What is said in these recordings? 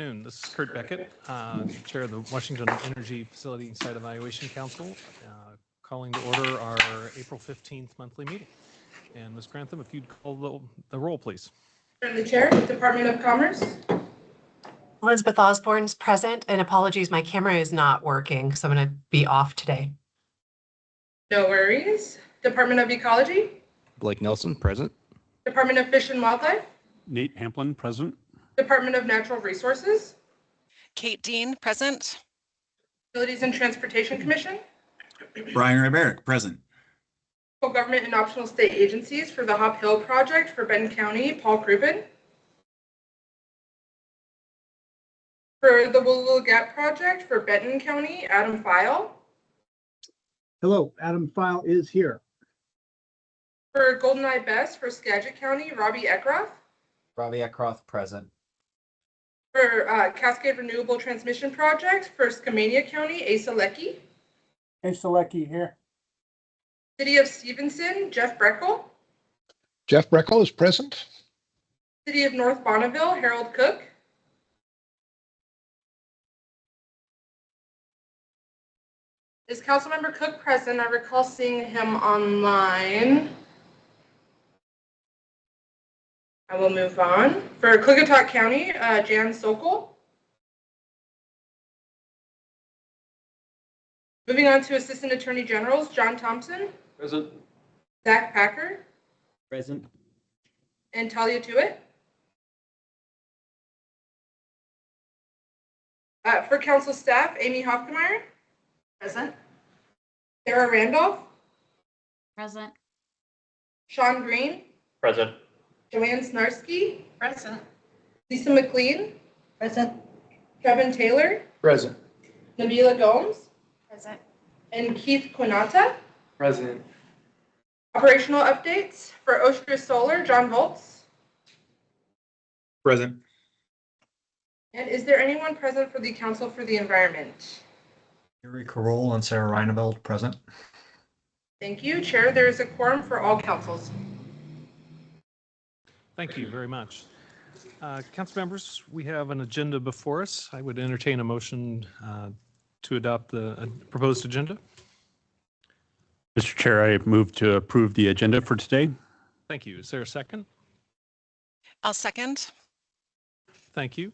This is Kurt Beckett, Chair of the Washington Energy Facility Site Evaluation Council, calling to order our April 15th monthly meeting. And Ms. Grantham, if you'd call the roll, please. The Chair, Department of Commerce. Elizabeth Osborne's present, and apologies, my camera is not working, so I'm going to be off today. No worries. Department of Ecology. Blake Nelson, present. Department of Fish and Wildlife. Nate Hamplin, present. Department of Natural Resources. Kate Dean, present. Utilities and Transportation Commission. Brian Ryberic, present. Local Government and Optional State Agencies for the Hop Hill Project for Benton County, Paul Krubin. For the Wooloo Gap Project for Benton County, Adam File. Hello, Adam File is here. For GoldenEye Best for Skagit County, Robbie Eckroth. Robbie Eckroth, present. For Cascade Renewable Transmission Project for Skamania County, Asa Leckie. Asa Leckie here. City of Stevenson, Jeff Breckel. Jeff Breckel is present. City of North Bonneville, Harold Cook. Is Councilmember Cook present? I recall seeing him online. I will move on. For Klickitat County, Jan Sokol. Moving on to Assistant Attorney Generals, John Thompson. Present. Zach Packer. Present. And Talia Tuitt. For Council Staff, Amy Hofkemeyer. Present. Sarah Randolph. Present. Sean Green. Present. Joanne Snarsky. Present. Lisa McLean. Present. Kevin Taylor. Present. Nabila Gomes. Present. And Keith Quinata. Present. Operational updates for Ostra Solar, John Volz. Present. And is there anyone present for the Council for the Environment? Gary Carroll and Sarah Reineveld, present. Thank you, Chair. There is a quorum for all councils. Thank you very much. Council members, we have an agenda before us. I would entertain a motion to adopt the proposed agenda. Mr. Chair, I move to approve the agenda for today. Thank you. Is there a second? I'll second. Thank you.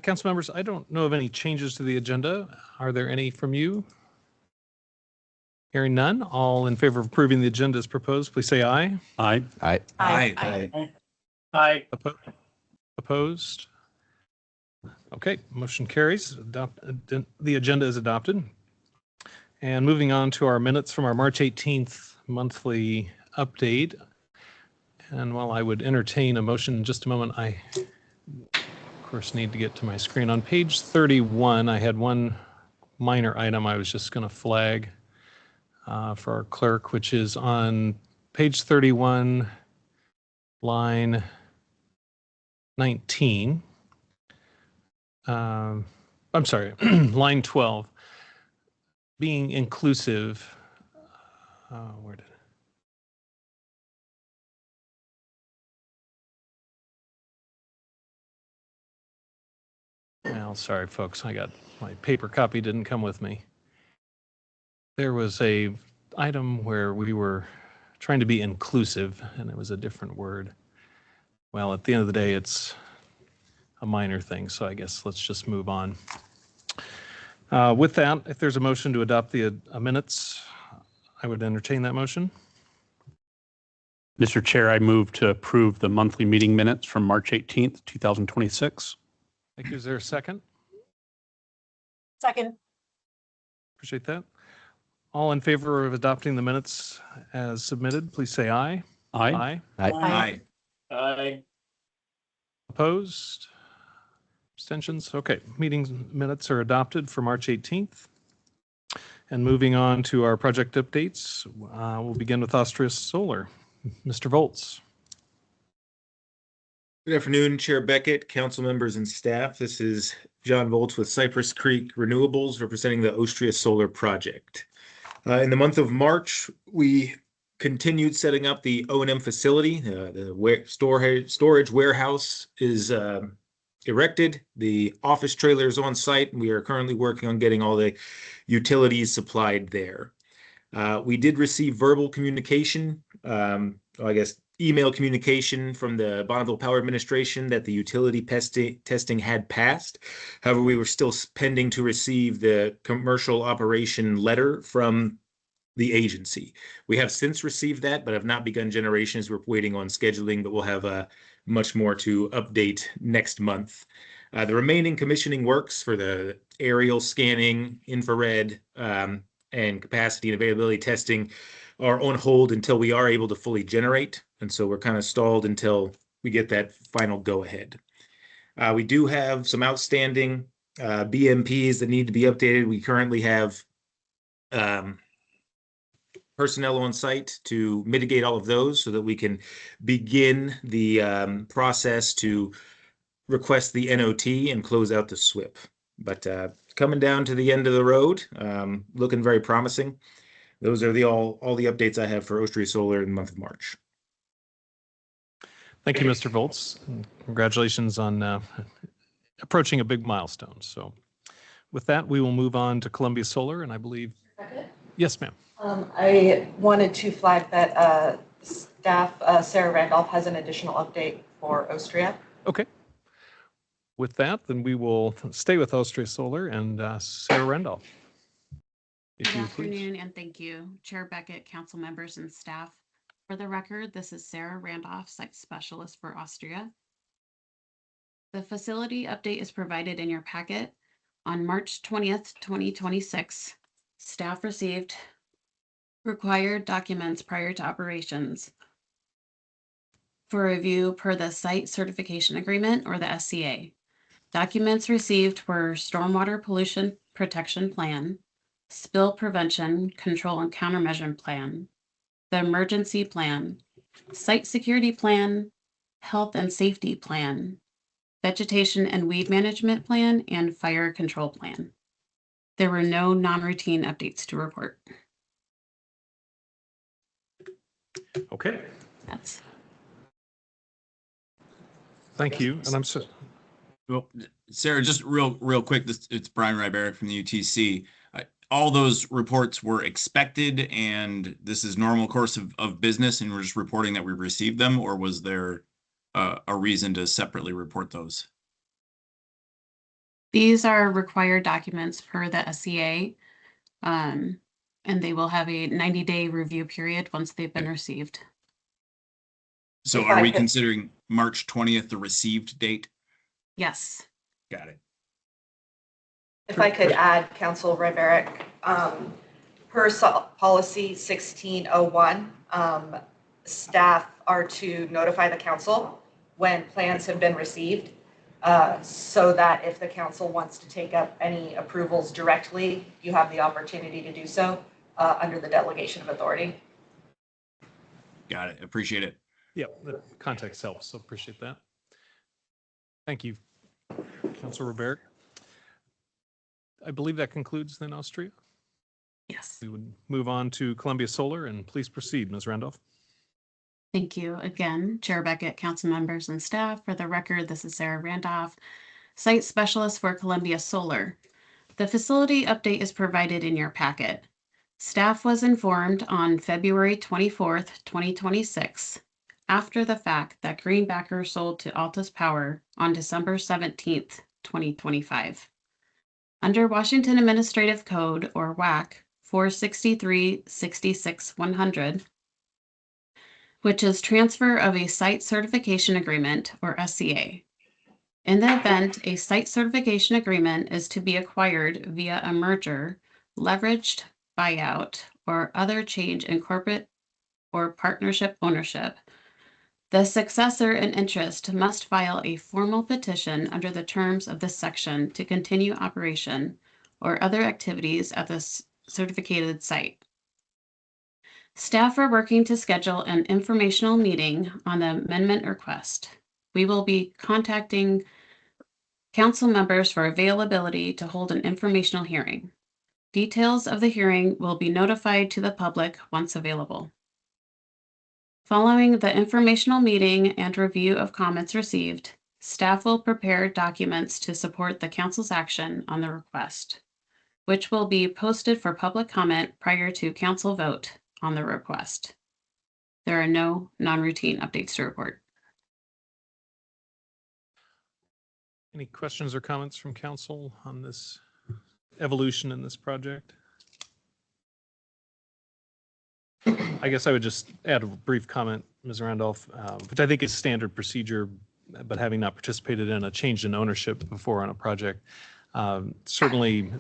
Council members, I don't know of any changes to the agenda. Are there any from you? Hearing none, all in favor of approving the agenda as proposed, please say aye. Aye. Aye. Aye. Aye. Opposed? Okay, motion carries. The agenda is adopted. And moving on to our minutes from our March 18th monthly update. And while I would entertain a motion in just a moment, I, of course, need to get to my screen. On page 31, I had one minor item I was just going to flag for our clerk, which is on page 31, line 19. I'm sorry, line 12. Being inclusive. Where did it? Well, sorry, folks. I got my paper copy didn't come with me. There was a item where we were trying to be inclusive, and it was a different word. Well, at the end of the day, it's a minor thing, so I guess let's just move on. With that, if there's a motion to adopt the minutes, I would entertain that motion. Mr. Chair, I move to approve the monthly meeting minutes from March 18th, 2026. Thank you. Is there a second? Second. Appreciate that. All in favor of adopting the minutes as submitted, please say aye. Aye. Aye. Aye. Aye. Opposed? Abstentions? Okay, meeting minutes are adopted for March 18th. And moving on to our project updates, we'll begin with Austrias Solar. Mr. Volz. Good afternoon, Chair Beckett, council members and staff. This is John Volz with Cypress Creek Renewables representing the Ostria Solar Project. In the month of March, we continued setting up the O&M facility. The storage warehouse is erected. The office trailer is on site, and we are currently working on getting all the utilities supplied there. We did receive verbal communication, I guess email communication from the Bonneville Power Administration that the utility testing had passed. However, we were still pending to receive the commercial operation letter from the agency. We have since received that, but have not begun generations. We're waiting on scheduling, but we'll have much more to update next month. The remaining commissioning works for the aerial scanning, infrared, and capacity and availability testing are on hold until we are able to fully generate. And so we're kind of stalled until we get that final go-ahead. We do have some outstanding BMPs that need to be updated. We currently have personnel on site to mitigate all of those so that we can begin the process to request the NOT and close out the SWIP. But coming down to the end of the road, looking very promising. Those are all the updates I have for Ostria Solar in the month of March. Thank you, Mr. Volz. And congratulations on approaching a big milestone. So with that, we will move on to Columbia Solar, and I believe, yes, ma'am. I wanted to flag that staff, Sarah Randolph, has an additional update for Ostria. Okay. With that, then we will stay with Ostria Solar and Sarah Randolph. Good afternoon, and thank you, Chair Beckett, council members, and staff. For the record, this is Sarah Randolph, Site Specialist for Ostria. The facility update is provided in your packet. On March 20th, 2026, staff received required documents prior to operations for review per the Site Certification Agreement, or the SCA. Documents received were Stormwater Pollution Protection Plan, Spill Prevention, Control and Countermeasure Plan, the Emergency Plan, Site Security Plan, Health and Safety Plan, Vegetation and Weed Management Plan, and Fire Control Plan. There were no non-routine updates to report. Okay. That's Thank you. And I'm so, Well, Sarah, just real quick, it's Brian Ryberick from the UTC. All those reports were expected, and this is normal course of business, and we're just reporting that we received them, or was there a reason to separately report those? These are required documents per the SCA, and they will have a 90-day review period once they've been received. So are we considering March 20th the received date? Yes. Got it. If I could add, Council Ryberick, per policy 1601, staff are to notify the council when plans have been received, so that if the council wants to take up any approvals directly, you have the opportunity to do so under the delegation of authority. Got it. Appreciate it. yeah, the context helps, so appreciate that. Thank you, Councilor Ryberick. I believe that concludes then Ostria. Yes. We would move on to Columbia Solar, and please proceed, Ms. Randolph. Thank you again, Chair Beckett, council members, and staff. For the record, this is Sarah Randolph, Site Specialist for Columbia Solar. The facility update is provided in your packet. Staff was informed on February 24th, 2026, after the fact that Greenbacker sold to Altus Power on December 17th, 2025. Under Washington Administrative Code, or WAC 463-66-100, which is transfer of a site certification agreement, or SCA. In the event a site certification agreement is to be acquired via a merger, leveraged buyout, or other change in corporate or partnership ownership, the successor in interest must file a formal petition under the terms of this section to continue operation or other activities at this certificated site. Staff are working to schedule an informational meeting on the amendment request. We will be contacting council members for availability to hold an informational hearing. Details of the hearing will be notified to the public once available. Following the informational meeting and review of comments received, Staff will prepare documents to support the council's action on the request, which will be posted for public comment prior to council vote on the request. There are no non-routine updates to report. Any questions or comments from council on this evolution in this project? I guess I would just add a brief comment, Ms. Randolph, which I think is standard procedure, but having not participated in a change in ownership before on a project, certainly,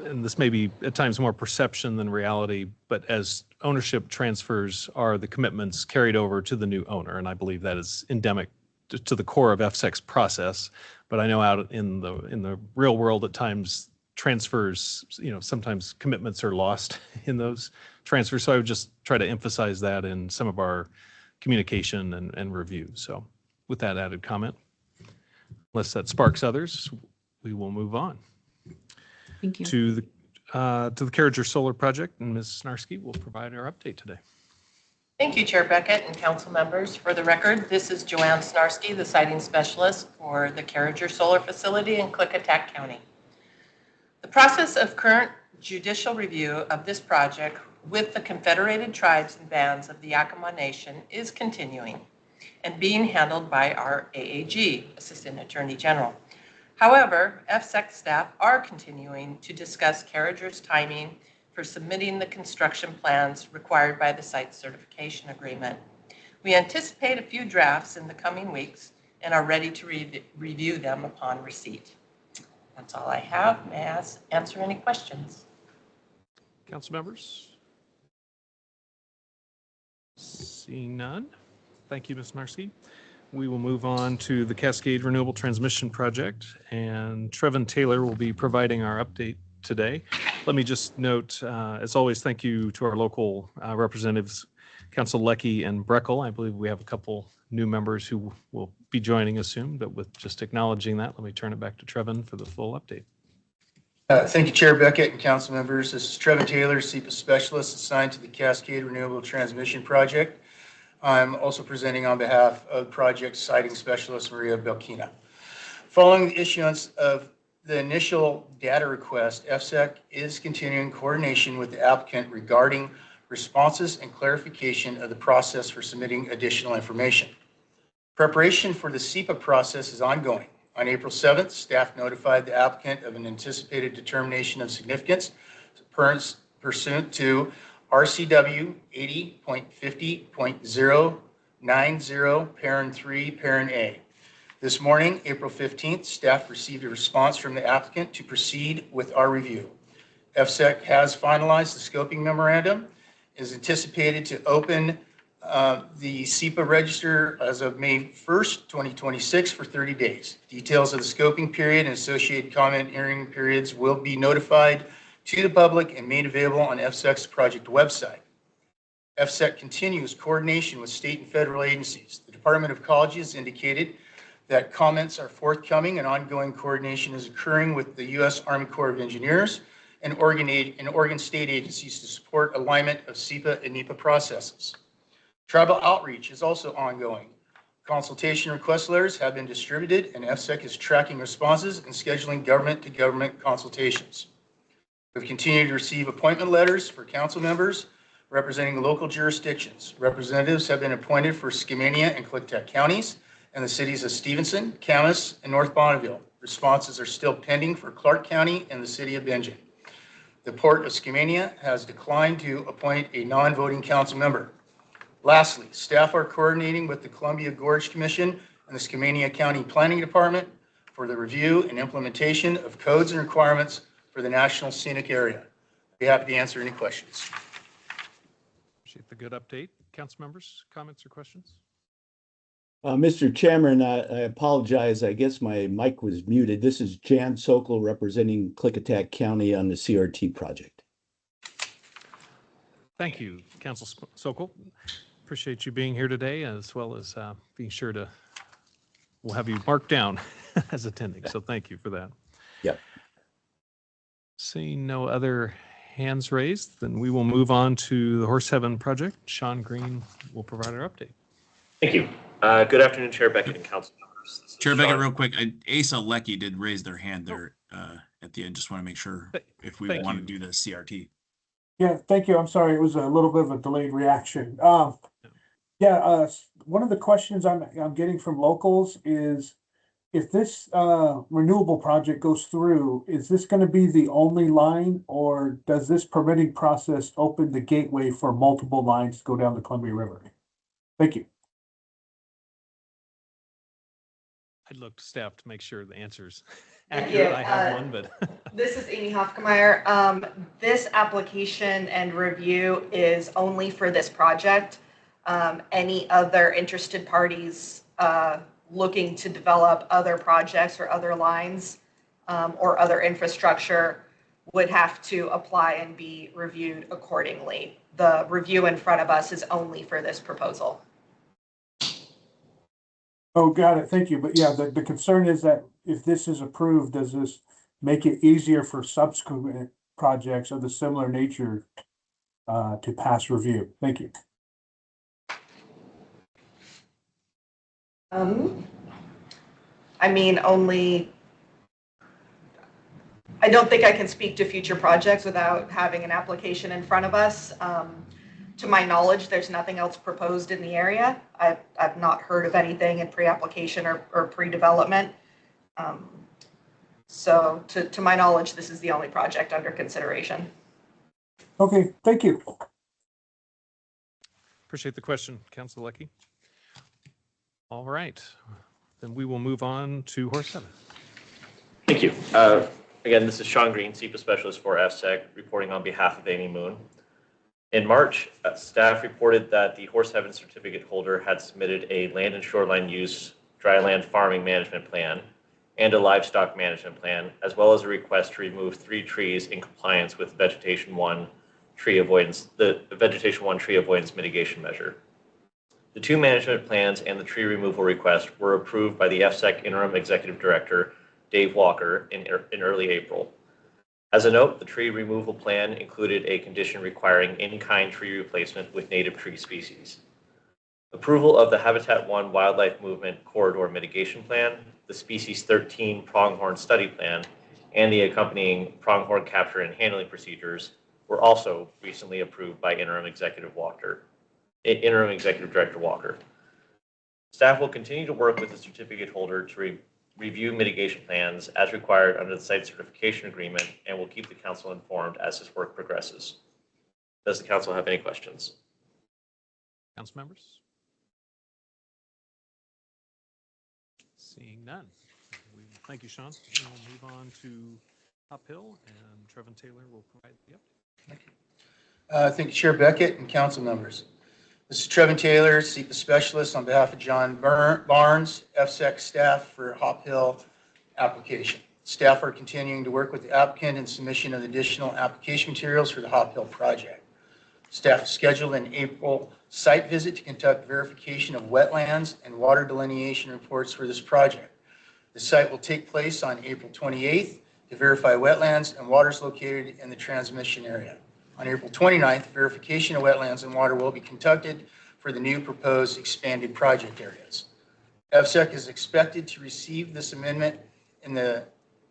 and this may be at times more perception than reality, but as ownership transfers are the commitments carried over to the new owner, and I believe that is endemic to the core of FSEC's process. But I know out in the real world at times transfers, sometimes commitments are lost in those transfers. So I would just try to emphasize that in some of our communication and review. So with that added comment, unless that sparks others, we will move on. Thank you. To the Carriger Solar Project, and Ms. Snarsky will provide our update today. Thank you, Chair Beckett and council members. For the record, this is Joanne Snarsky, the siting specialist for the Carriger Solar Facility in Klickitat County. The process of current judicial review of this project with the Confederated Tribes and Bands of the Yakama Nation is continuing and being handled by our AAG, Assistant Attorney General. However, FSEC staff are continuing to discuss Carriger's timing for submitting the construction plans required by the site certification agreement. We anticipate a few drafts in the coming weeks and are ready to review them upon receipt. That's all I have. May I answer any questions? Council members? Seeing none. Thank you, Ms. Snarsky. We will move on to the Cascade Renewable Transmission Project, and Trevin Taylor will be providing our update today. Let me just note, as always, thank you to our local representatives, Council Leckie and Breckel. I believe we have a couple new members who will be joining us soon, but with just acknowledging that, let me turn it back to Trevin for the full update. Thank you, Chair Beckett and council members. This is Trevin Taylor, SEPA Specialist assigned to the Cascade Renewable Transmission Project. I'm also presenting on behalf of Project Siting Specialist Maria Belkina. Following the issuance of the initial data request, FSEC is continuing coordination with the applicant regarding responses and clarification of the process for submitting additional information. Preparation for the SEPA process is ongoing. On April 7th, staff notified the applicant of an anticipated determination of significance pursuant to RCW 80.50.090, parent 3, parent A. This morning, April 15th, staff received a response from the applicant to proceed with our review. FSEC has finalized the scoping memorandum, is anticipated to open the SEPA register as of May 1st, 2026 for 30 days. Details of the scoping period and associated comment hearing periods will be notified to the public and made available on FSEC's project website. FSEC continues coordination with state and federal agencies. The Department of Colleges indicated that comments are forthcoming and ongoing coordination is occurring with the U.S. Army Corps of Engineers and Oregon state agencies to support alignment of SEPA and NEPA processes. Tribal outreach is also ongoing. Consultation request letters have been distributed and FSEC is tracking responses and scheduling government-to-government consultations. We've continued to receive appointment letters for council members representing local jurisdictions. Representatives have been appointed for Skamania and Klickitat counties and the cities of Stevenson, Camas, and North Bonneville. Responses are still pending for Clark County and the city of Benjamin. The Port of Skamania has declined to appoint a non-voting council member. Lastly, staff are coordinating with the Columbia Gorge Commission and the Skamania County Planning Department for the review and implementation of codes and requirements for the National Scenic Area. I'd be happy to answer any questions. Appreciate the good update. Council members, comments or questions? Mr. Chairman, I apologize. I guess my mic was muted. This is Jan Sokol representing Klickitat County on the CRT project. Thank you, Council Sokol. Appreciate you being here today, as well as being sure to, we'll have you marked down as attending. So thank you for that. Yep. Seeing no other hands raised, then we will move on to the Horse Heaven project. Sean Green will provide our update. Thank you. Good afternoon, Chair Beckett and council members. Chair Beckett, real quick, Asa Lecky did raise their hand there at the end. Just want to make sure if we want to do the CRT. Yeah, thank you. I'm sorry. It was a little bit of a delayed reaction. One of the questions I'm getting from locals is if this renewable project goes through, is this going to be the only line, or does this permitting process open the gateway for multiple lines to go down the Columbia River? Thank you. I'd look to staff to make sure the answer's Thank accurate. you. I have one, but. This is Amy Hofkemeyer. This application and review is only for this project. Any other interested parties looking to develop other projects or other lines or other infrastructure would have to apply and be reviewed accordingly. The review in front of us is only for this proposal. Oh, got it. Thank you. But yeah, the concern is that if this is approved, does this make it easier for subsequent projects of the similar nature to pass review? Thank you. I mean, I don't think I can speak to future projects without having an application in front of us. To my knowledge, there's nothing else proposed in the area. I've not heard of anything in pre-application or pre-development. So to my knowledge, this is the only project under consideration. Okay, thank you. Appreciate the question, Councilor Lecky. All right, then we will move on to Horse 7. Thank you. Again, this is Sean Green, SEPA Specialist for FSEC, reporting on behalf of Amy Moon. In March, staff reported that the Horse Heaven certificate holder had submitted a land and shoreline use dryland farming management plan and a livestock management plan, as well as a request to remove 3 trees in compliance with Vegetation 1 tree avoidance, the Vegetation 1 tree avoidance mitigation measure. The 2 management plans and the tree removal request were approved by the FSEC Interim Executive Director, Dave Walker, in early April. As a note, the tree removal plan included a condition requiring in-kind tree replacement with native tree species. Approval of the Habitat 1 Wildlife Movement Corridor Mitigation Plan, the Species 13 Pronghorn Study Plan, and the accompanying pronghorn capture and handling procedures were also recently approved by Interim Executive Director Walker. Staff will continue to work with the certificate holder to review mitigation plans as required under the site certification agreement, and will keep the council informed as this work progresses. Does the council have any questions? Council members? Seeing none. Thank you, Sean. We'll move on to Hop Hill, and Trevin Taylor will provide the update. Thank you, Chair Beckett and council members. This is Trevin Taylor, SEPA Specialist on behalf of John Barnes, FSEC staff for Hop Hill application. Staff are continuing to work with the applicant in submission of additional application materials for the Hop Hill project. Staff scheduled an April site visit to conduct verification of wetlands and water delineation reports for this project. The site will take place on April 28th to verify wetlands and waters located in the transmission area. On April 29th, verification of wetlands and water will be conducted for the new proposed expanded project areas. FSEC is expected to receive this amendment in the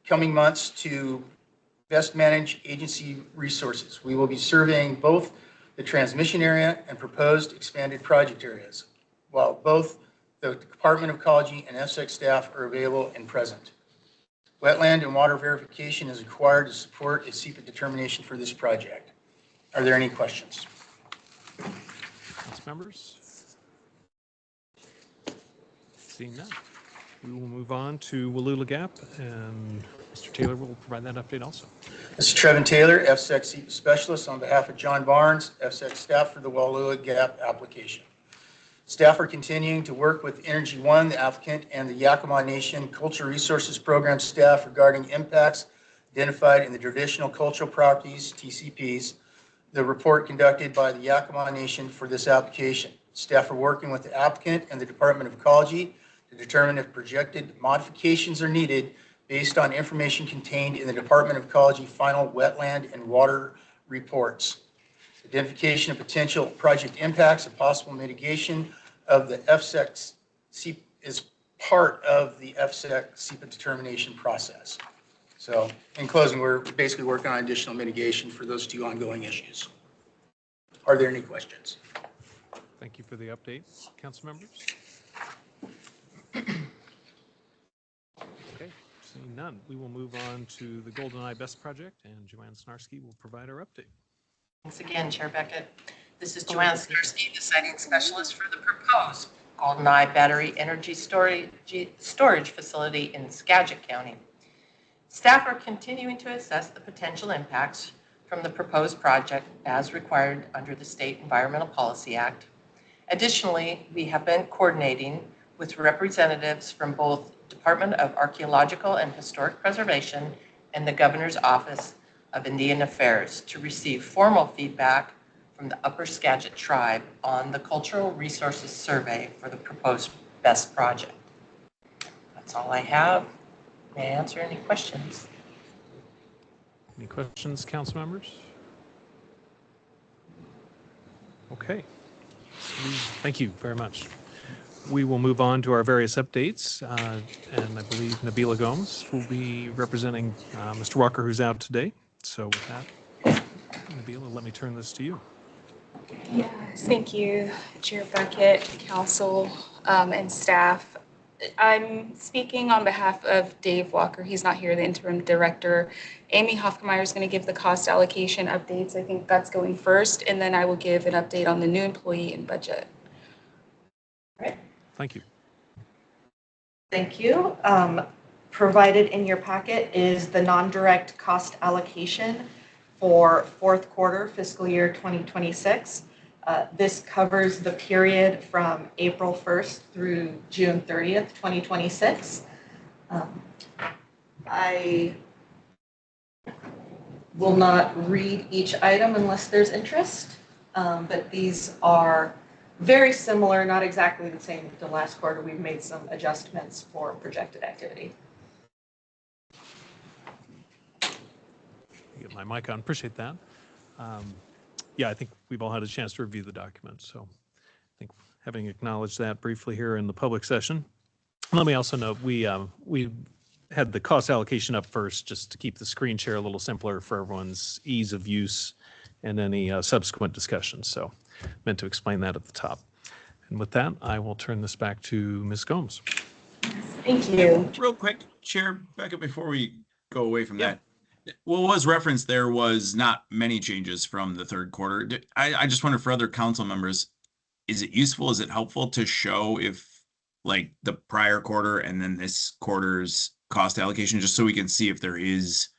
coming months to best manage agency resources. We will be surveying both the transmission area and proposed expanded project areas, while both the Department of Ecology and FSEC staff are available and present. Wetland and water verification is required to support a SEPA determination for this project. Are there any questions? Council members? Seeing none. We will move on to Wallula Gap, and Mr. Taylor will provide that update also. This is Trevin Taylor, FSEC SEPA Specialist on behalf of John Barnes, FSEC staff for the Wallula Gap application. Staff are continuing to work with Energy One, the applicant, and the Yakima Nation Cultural Resources Program staff regarding impacts identified in the traditional cultural properties, TCPs, the report conducted by the Yakima Nation for this application. Staff are working with the applicant and the Department of Ecology to determine if projected modifications are needed based on information contained in the Department of Ecology final wetland and water reports. Identification of potential project impacts and possible mitigation of the FSEC is part of the FSEC SEPA determination process. So in closing, we're basically working on additional mitigation for those two ongoing issues. Are there any questions? Thank you for the update, council members. Okay, seeing none, we will move on to the GoldenEye Best Project, and Joanne Snarski will provide our update. Thanks again, Chair Beckett. This is Joanne Snarsky, the siting specialist for the proposed GoldenEye Battery Energy Storage Facility in Skagit County. Staff are continuing to assess the potential impacts from the proposed project as required under the State Environmental Policy Act. Additionally, we have been coordinating with representatives from both Department of Archaeological and Historic Preservation and the Governor's Office of Indian Affairs to receive formal feedback from the Upper Skagit Tribe on the Cultural Resources Survey for the proposed BEST project. That's all I have. May I answer any questions? Any questions, council members? Okay. Thank you very much. We will move on to our various updates, and I believe Nabila Gomes will be representing Mr. Walker, who's out today. So with that, Nabila, let me turn this to you. Yes, thank you, Chair Beckett, council, and staff. I'm speaking on behalf of Dave Walker. He's not here, the interim director. Amy Hofmeyer is going to give the cost allocation updates. I think that's going first, and then I will give an update on the new employee and budget. All right. Thank you. Thank you. Provided in your packet is the non-direct cost allocation for fourth quarter fiscal year 2026. This covers the period from April 1st through June 30th, 2026. I will not read each item unless there's interest, but these are very similar, not exactly the same with the last quarter. We've made some adjustments for projected activity. Get my mic on. Appreciate that. Yeah, I think we've all had a chance to review the document. So I think having acknowledged that briefly here in the public session, let me also note we had the cost allocation up first just to keep the screen share a little simpler for everyone's ease of use and any subsequent discussions. So meant to explain that at the top. And with that, I will turn this back to Ms. Gomes. Thank you. Real quick, Chair Beckett, before we go away from that, what was referenced there was not many changes from the third quarter. I just wonder for other council members, is it useful, is it helpful to show if like the prior quarter and then this quarter's cost allocation, just so we can see if there is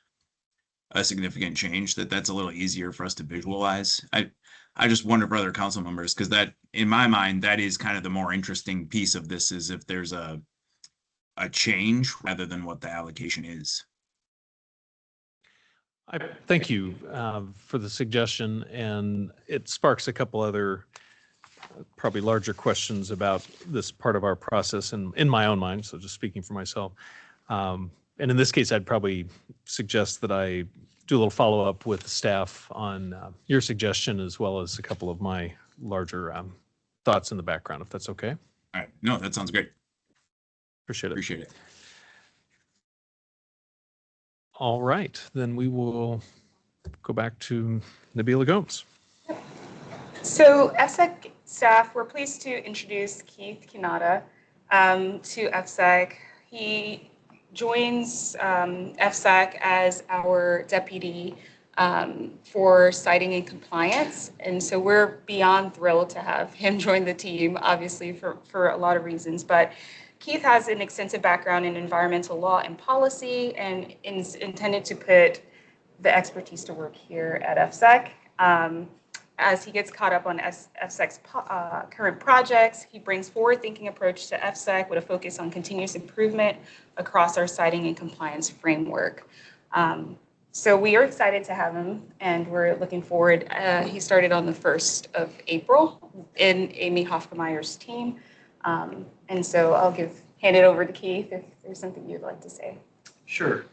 a significant change, that's a little easier for us to visualize? I just wonder for other council members, because that, in my mind, that is kind of the more interesting piece of this, is if there's a change rather than what the allocation is. I thank you for the suggestion, and it sparks a couple other probably larger questions about this part of our process and in my own mind, so just speaking for myself. And in this case, I'd probably suggest that I do a little follow-up with the staff on your suggestion, as well as a couple of my larger thoughts in the background, if that's okay. All right. No, that sounds great. Appreciate it. Appreciate it. All right, then we will go back to Nabila Gomes. So FSEC staff, we're pleased to introduce Keith Kanata to FSEC. He joins FSEC as our deputy for siting and compliance. And so we're beyond thrilled to have him join the team, obviously for a lot of reasons. But Keith has an extensive background in environmental law and policy, and is intended to put the expertise to work here at FSEC. As he gets caught up on FSEC's current projects, he brings forward-thinking approach to FSEC with a focus on continuous improvement across our siting and compliance framework. So we are excited to have him, and we're looking forward. He started on the 1st of April in Amy Hofmeyer's team. And so I'll hand it over to Keith if there's something you'd like to say. Sure.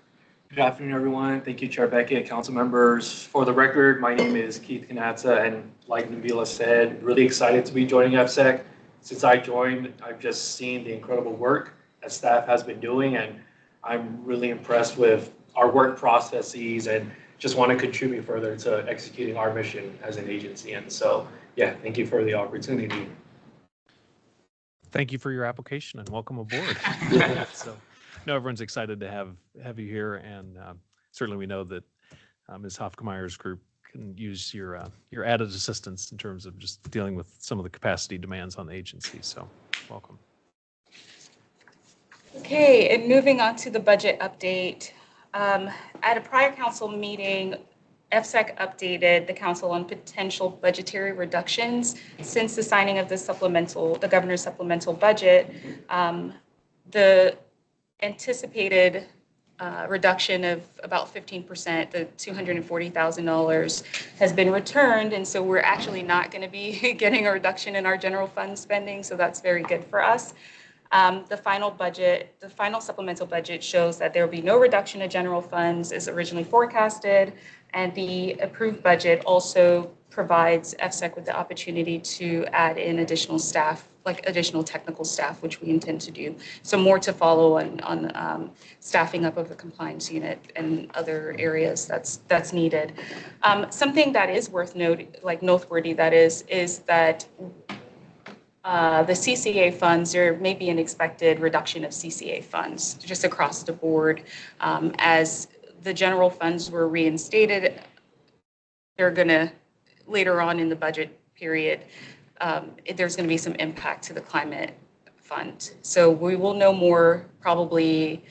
Good afternoon, everyone. Thank you, Chair Beckett, council members. For the record, my name is Keith Kanata, and like Nabila said, really excited to be joining FSEC. Since I joined, I've just seen the incredible work that staff has been doing, and I'm really impressed with our work processes and just want to contribute further to executing our mission as an agency. And so, yeah, thank you for the opportunity. Thank you for your application and welcome aboard. So, no, everyone's excited to have you here, and certainly we know that Ms. Hofkemeyer's group can use your added assistance in terms of just dealing with some of the capacity demands on the agency. So, welcome. Okay, and moving on to the budget update. At a prior council meeting, FSEC updated the council on potential budgetary reductions since the signing of the governor's supplemental budget. The anticipated reduction of about 15%, the $240,000, has been returned, and so we're actually not going to be getting a reduction in our general fund spending, so that's very good for us. The final supplemental budget shows that there will be no reduction in general funds as originally forecasted, and the approved budget also provides FSEC with the opportunity to add in additional staff, like additional technical staff, which we intend to do. So more to follow on staffing up of the compliance unit and other areas that's needed. Something that is worth noteworthy that is that the CCA funds, there may be an expected reduction of CCA funds just across the board. As the general funds were reinstated, they're going to, later on in the budget period, there's going to be some impact to the climate fund. So we will know more probably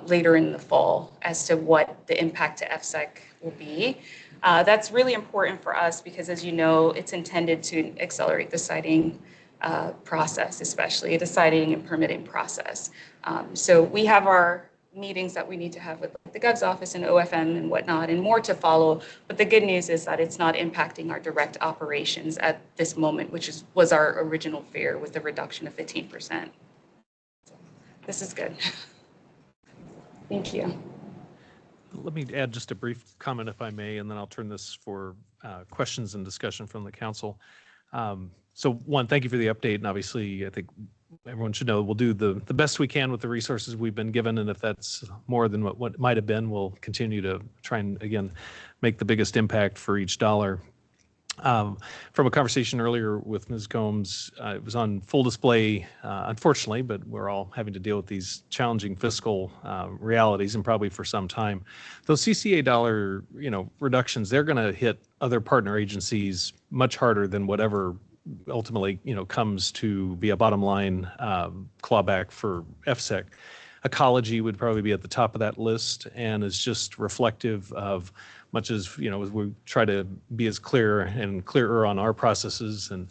later in the fall as to what the impact to FSEC will be. That's really important for us because, as you know, it's intended to accelerate the siting process, especially the siting and permitting process. So we have our meetings that we need to have with the Gov's office and OFM and whatnot, and more to follow. But the good news is that it's not impacting our direct operations at this moment, which was our original fear with the reduction of 15%. So this is good. Thank you. Let me add just a brief comment, if I may, and then I'll turn this for questions and discussion from the council. So one, thank you for the update. And obviously, I think everyone should know we'll do the best we can with the resources we've been given. And if that's more than what might have been, we'll continue to try and, again, make the biggest impact for each dollar. From a conversation earlier with Ms. Gomes, it was on full display, unfortunately, but we're all having to deal with these challenging fiscal realities, and probably for some time. Those CCA dollar, reductions, they're going to hit other partner agencies much harder than whatever ultimately, comes to be a bottom line clawback for FSEC. Ecology would probably be at the top of that list, and is just reflective of much as, as we try to be as clear and clearer on our processes and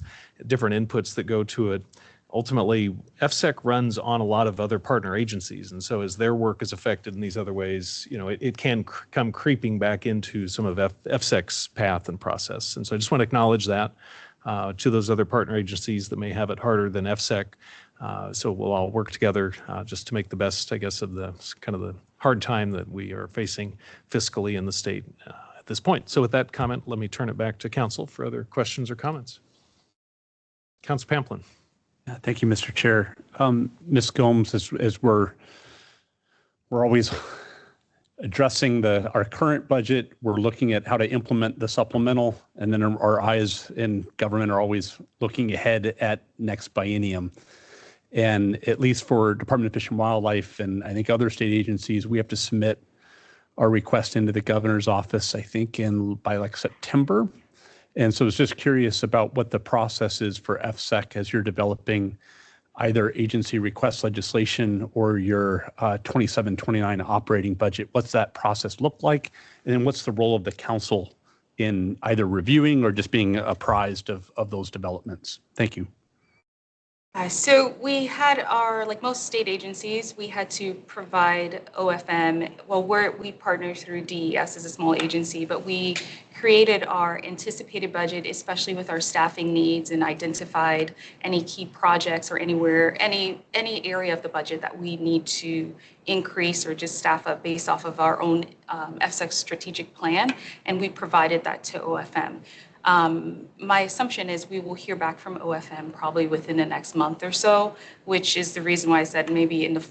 different inputs that go to it. Ultimately, FSEC runs on a lot of other partner agencies. And so as their work is affected in these other ways, it can come creeping back into some of FSEC's path and process. And so I just want to acknowledge that to those other partner agencies that may have it harder than FSEC. So we'll all work together just to make the best, I guess, of the kind of the hard time that we are facing fiscally in the state at this point. So with that comment, let me turn it back to council for other questions or comments. Council Pamplin. Thank you, Mr. Chair. Ms. Gomes, as we're always addressing our current budget, we're looking at how to implement the supplemental, and then our eyes in government are always looking ahead at next biennium. And at least for Department of Fish and Wildlife, and I think other state agencies, we have to submit our request into the governor's office, I think by like September. And so I was just curious about what the process is for FSEC as you're developing either agency request legislation or your 27-29 operating budget. What's that process look like? And then what's the role of the council in either reviewing or just being apprised of those developments? Thank you. So we had like most state agencies, we had to provide OFM. Well, we partner through DES as a small agency, but we created our anticipated budget, especially with our staffing needs, and identified any key projects or any area of the budget that we need to increase or just staff up based off of our own FSEC strategic plan, and we provided that to OFM. My assumption is we will hear back from OFM probably within the next month or so, which is the reason why I said maybe in the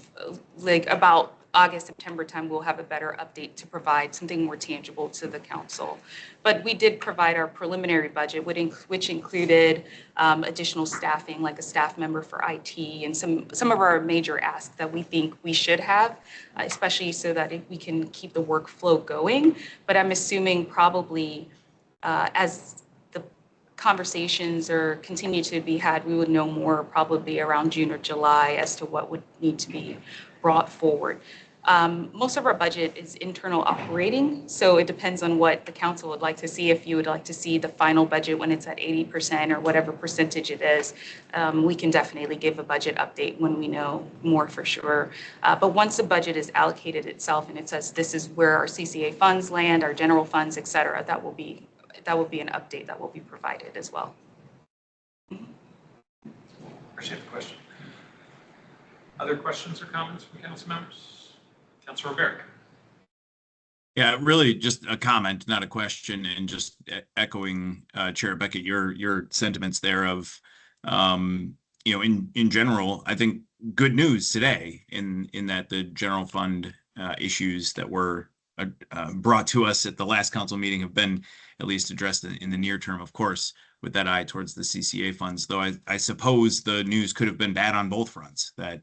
like about August, September time, we'll have a better update to provide something more tangible to the council. But we did provide our preliminary budget, which included additional staffing, like a staff member for IT and some of our major asks that we think we should have, especially so that we can keep the workflow going. But I'm assuming probably as the conversations or continue to be had, we would know more probably around June or July as to what would need to be brought forward. Most of our budget is internal operating, so it depends on what the council would like to see. If you would like to see the final budget when it's at 80% or whatever percentage it is, we can definitely give a budget update when we know more for sure. But once the budget is allocated itself and it says this is where our CCA funds land, our general funds, et cetera, that will be an update that will be provided as well. Appreciate the question. Other questions or comments from council members? Councilor Barrett. Yeah, really just a comment, not a question, and just echoing Chair Beckett, your sentiments there of, in general, I think good news today in that the general fund issues that were brought to us at the last council meeting have been at least addressed in the near term, of course, with that eye towards the CCA funds, though I suppose the news could have been bad on both fronts, that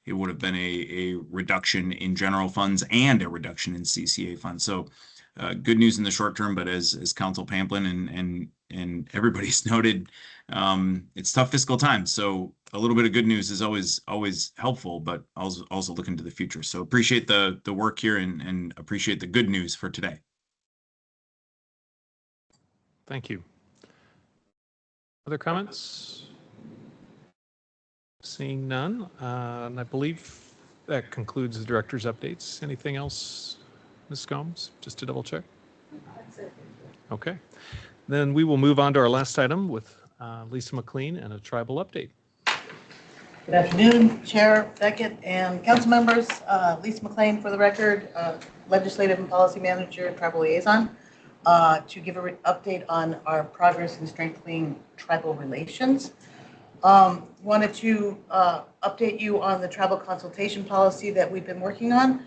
it would have been a reduction in general funds and a reduction in CCA funds. So good news in the short term, but as Council Pamplin and everybody's noted, it's tough fiscal times. So a little bit of good news is always helpful, but also look into the future. So appreciate the work here and appreciate the good news for today. Thank you. Other comments? Seeing none, and I believe that concludes the director's updates. Anything else, Ms. Gomes, just to double check? That's it. Okay, then we will move on to our last item with Lisa McLean and a tribal update. Good afternoon, Chair Beckett and council members. Lisa McLean for the record, Legislative and Policy Manager and Tribal Liaison, to give an update on our progress in strengthening tribal relations. Wanted to update you on the tribal consultation policy that we've been working on.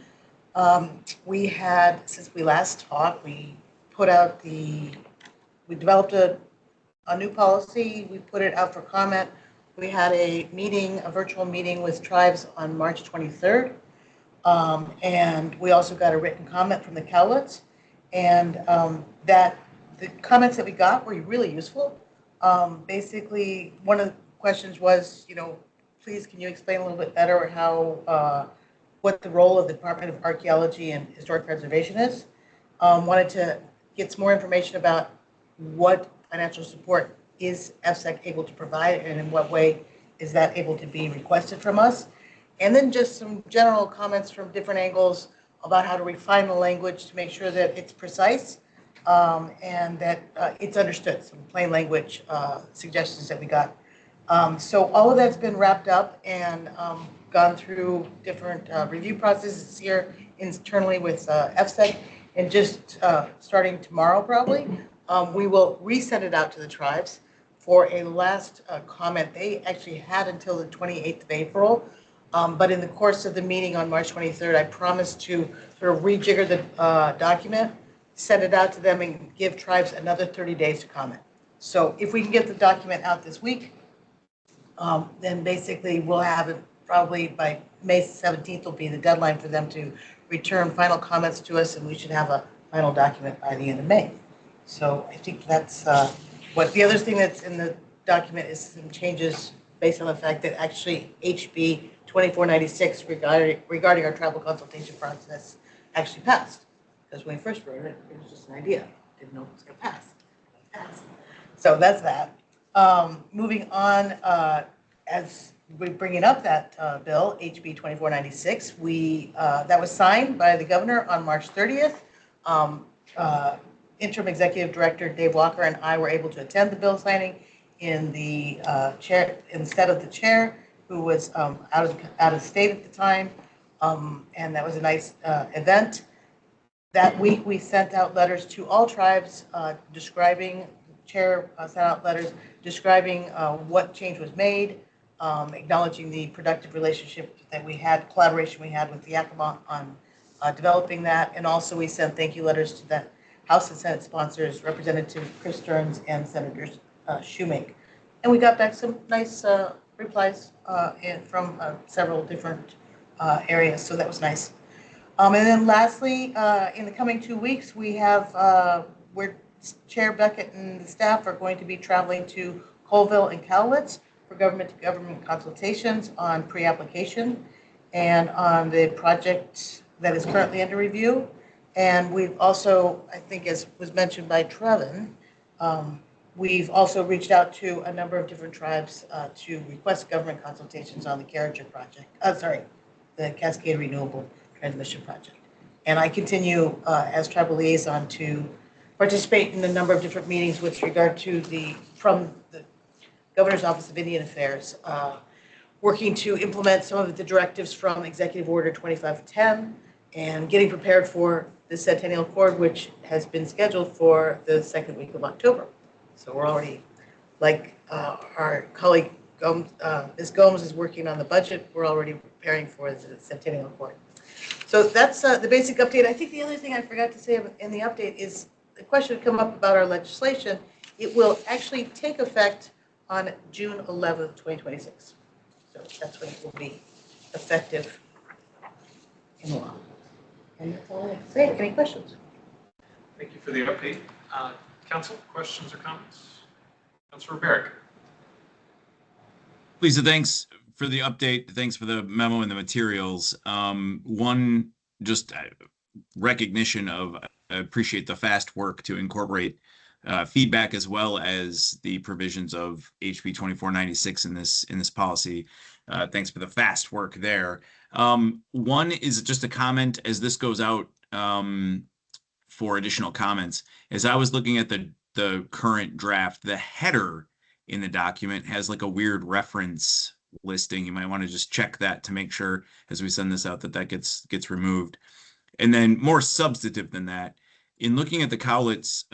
We had, since we last talked, we developed a new policy. We put it out for comment. We had a virtual meeting with tribes on March 23rd. And we also got a written comment from the Cowlitz. And the comments that we got were really useful. Basically, one of the questions was, please can you explain a little bit better how, what the role of the Department of Archaeology and Historic Preservation is. Wanted to get some more information about what financial support is FSEC able to provide and in what way is that able to be requested from us. And then just some general comments from different angles about how to refine the language to make sure that it's precise and that it's understood, some plain language suggestions that we got. So all of that's been wrapped up and gone through different review processes here internally with FSEC, and just starting tomorrow probably, we will resend it out to the tribes for a last comment. They actually had until the 28th of April, but in the course of the meeting on March 23rd, I promised to sort of rejigger the document, send it out to them, and give tribes another 30 days to comment. So if we can get the document out this week, then basically we'll have it probably by May 17th will be the deadline for them to return final comments to us, and we should have a final document by the end of May. So I think that's what the other thing that's in the document is some changes based on the fact that actually HB 2496 regarding our tribal consultation process actually passed. Because when we first wrote it, it was just an idea. Didn't know it was going to pass. It passed. So that's that. Moving on, as we're bringing up that bill, HB 2496, that was signed by the governor on March 30th. Interim Executive Director Dave Walker and I were able to attend the bill signing in the chair instead of the chair, who was out of state at the time, and that was a nice event. That week, we sent out letters to all tribes describing chair sent out letters describing what change was made, acknowledging the productive relationship that we had, collaboration we had with the Yakima on developing that. And also we sent thank you letters to the House and Senate sponsors, Representative Chris Stearns and Senator Shoemake. And we got back some nice replies from several different areas, so that was nice. And then lastly, in the coming 2 weeks, we have, Chair Beckett and the staff are going to be traveling to Colville and Cowlitz for government-to-government consultations on pre-application and on the project that is currently under review. And we've also, I think as was mentioned by Trevin, we've also reached out to a number of different tribes to request government consultations on the Carriger project, the Cascade Renewable Transmission Project. And I continue as tribal liaison to participate in a number of different meetings with regard to from the Governor's Office of Indian Affairs, working to implement some of the directives from Executive Order 2510 and getting prepared for the Centennial Accord, which has been scheduled for the second week of October. So we're already, like our colleague Ms. Gomes is working on the budget, we're already preparing for the Centennial Accord. So that's the basic update. I think the other thing I forgot to say in the update is the question had come up about our legislation. It will actually take effect on June 11th, 2026. So that's when it will be effective in law. And that's all I have to say. Any questions? Thank you for the update. Council, questions or comments? Councilor Barrick. Lisa, thanks for the update. Thanks for the memo and the materials. One, just recognition of, I appreciate the fast work to incorporate feedback as well as the provisions of HB 2496 in this policy. Thanks for the fast work there. One is just a comment as this goes out for additional comments. As I was looking at the current draft, the header in the document has like a weird reference listing. You might want to just check that to make sure as we send this out that gets removed. And then more substantive than that, in looking at the Cowlitz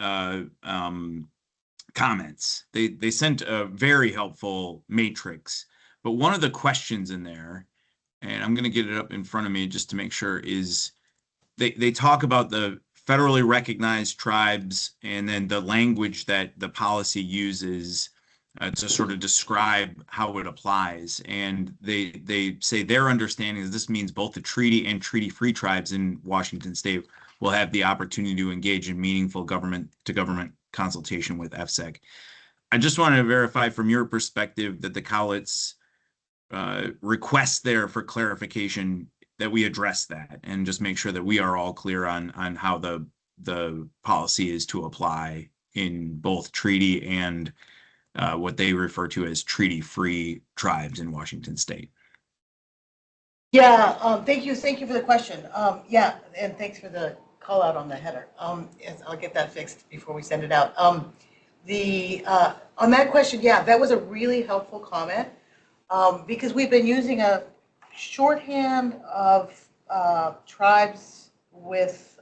comments, they sent a very helpful matrix. But one of the questions in there, and I'm going to get it up in front of me just to make sure, is they talk about the federally recognized tribes and then the language that the policy uses to sort of describe how it applies. And they say their understanding is this means both the treaty and treaty-free tribes in Washington state will have the opportunity to engage in meaningful government-to-government consultation with FSEC. I just wanted to verify from your perspective that the Cowlitz request there for clarification that we address that and just make sure that we are all clear on how the policy is to apply in both treaty and what they refer to as treaty-free tribes in Washington state. Yeah, thank you for the question. Yeah, and thanks for the call out on the header. Yes, I'll get that fixed before we send it out. On that question, yeah, that was a really helpful comment because we've been using a shorthand of tribes with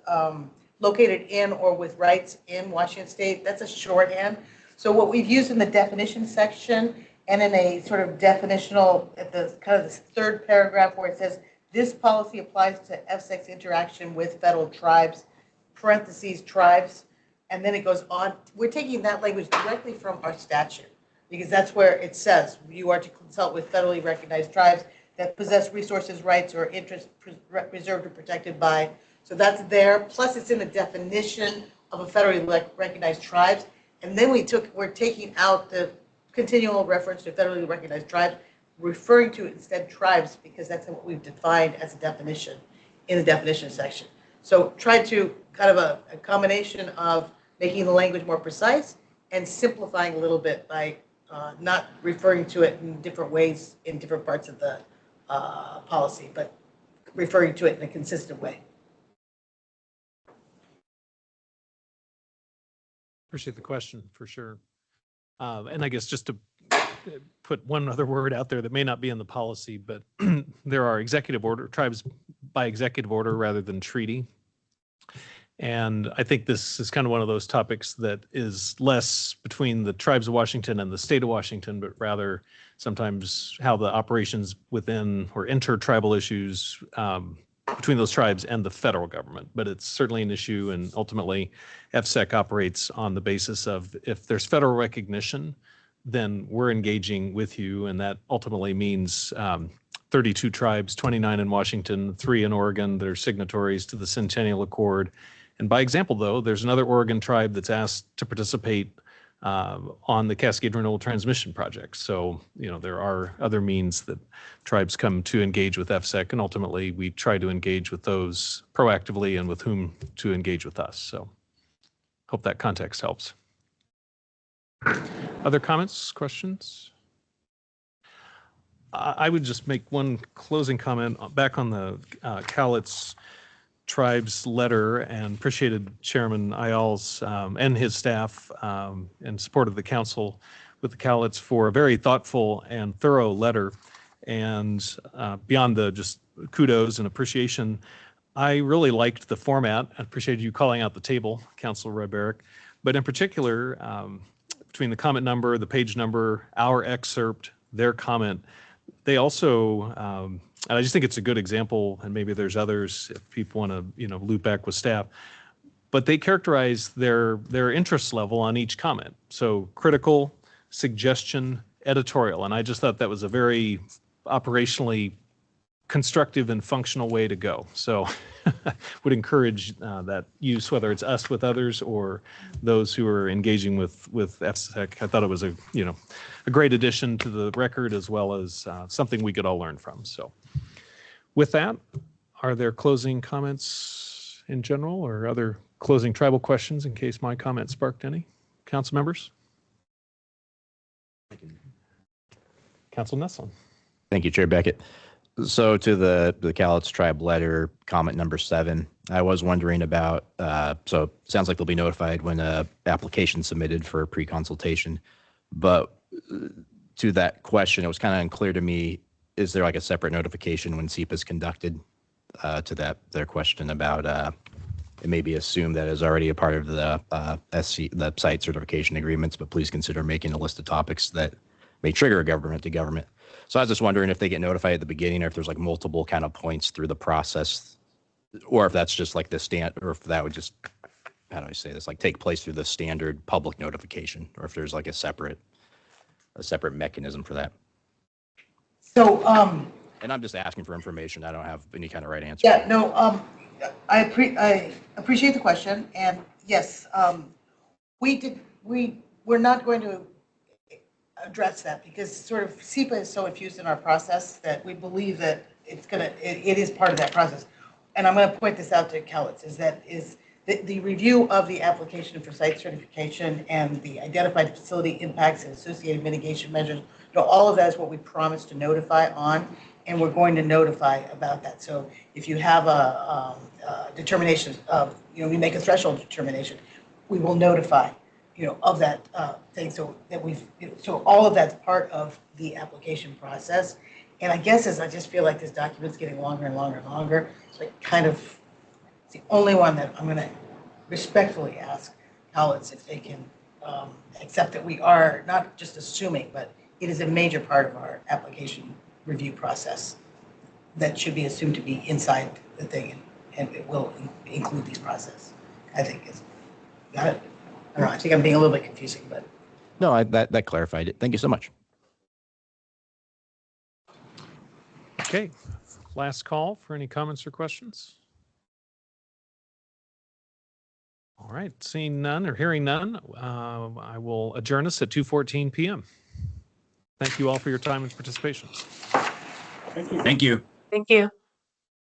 located in or with rights in Washington state. That's a shorthand. So what we've used in the definition section and in a sort of definitional at the kind of this third paragraph where it says this policy applies to FSEC's interaction with federal tribes, parentheses tribes, and then it goes on. We're taking that language directly from our statute because that's where it says you are to consult with federally recognized tribes that possess resources, rights, or interests reserved or protected by. So that's there. Plus, it's in the definition of a federally recognized tribes. And then we're taking out the continual reference to federally recognized tribes, referring to instead tribes because that's what we've defined as a definition in the definition section. So try to kind of a combination of making the language more precise and simplifying a little bit by not referring to it in different ways in different parts of the policy, but referring to it in a consistent way. Appreciate the question for sure. And I guess just to put one other word out there that may not be in the policy, but there are executive order tribes by executive order rather than treaty. And I think this is kind of one of those topics that is less between the tribes of Washington and the state of Washington, but rather sometimes how the operations within or intertribal issues between those tribes and the federal government. But it's certainly an issue, and ultimately FSEC operates on the basis of if there's federal recognition, then we're engaging with you, and that ultimately means 32 tribes, 29 in Washington, 3 in Oregon that are signatories to the Centennial Accord. And by example, though, there's another Oregon tribe that's asked to participate on the Cascade Renewable Transmission Project. So, there are other means that tribes come to engage with FSEC, and ultimately we try to engage with those proactively and with whom to engage with us. So hope that context helps. Other comments, questions? I would just make one closing comment back on the Cowlitz Tribe's letter, and appreciated Chairman Ayal's and his staff and support of the council with the Cowlitz for a very thoughtful and thorough letter. And beyond the just kudos and appreciation, I really liked the format. I appreciated you calling out the table, Councilor Rybaric, but in particular, between the comment number, the page number, our excerpt, their comment, they also, and I just think it's a good example, and maybe there's others if people want to, loop back with staff, but they characterize their interest level on each comment. So critical, suggestion, editorial. And I just thought that was a very operationally constructive and functional way to go. So would encourage that use, whether it's us with others or those who are engaging with FSEC. I thought it was a great addition to the record, as well as something we could all learn from. So with that, are there closing comments in general or other closing tribal questions in case my comment sparked any? Council members? Council Nesson. Thank you, Chair Beckett. So to the Cowlitz Tribe letter, comment number 7, I was wondering about, so it sounds like they'll be notified when a application submitted for pre-consultation, but to that question, it was kind of unclear to me, is there like a separate notification when SEPA is conducted? To their question about, it may be assumed that is already a part of the the site certification agreements, but please consider making a list of topics that may trigger a government to government. So I was just wondering if they get notified at the beginning, or if there's like multiple kind of points through the process, or if that's just like the or if that would just, how do I say this, like take place through the standard public notification, or if there's like a separate mechanism for that. So, and I'm just asking for information. I don't have any kind of right answer. yeah, no, I appreciate the question, and yes, we're not going to address that because sort of SEPA is so infused in our process that we believe that it is part of that process. And I'm going to point this out to Cowlitz, is the review of the application for site certification and the identified facility impacts and associated mitigation measures, all of that is what we promised to notify on, and we're going to notify about that. So if you have a determination of, we make a threshold determination, we will notify of that thing, so that so all of that's part of the application process. And I guess I just feel like this document's getting longer and longer and longer, so it's the only one that I'm going to respectfully ask Cowlitz if they can accept that we are not just assuming, but it is a major part of our application review process that should be assumed to be inside the thing, and it will include these process. I think it's got it. I don't know, I think I'm being a little bit confusing, but. No, that clarified it. Thank you so much. Okay, last call for any comments or questions. All right, seeing none or hearing none, I will adjourn us at 2:14 p.m. Thank you all for your time and participation. Thank you. Thank you. Thank you.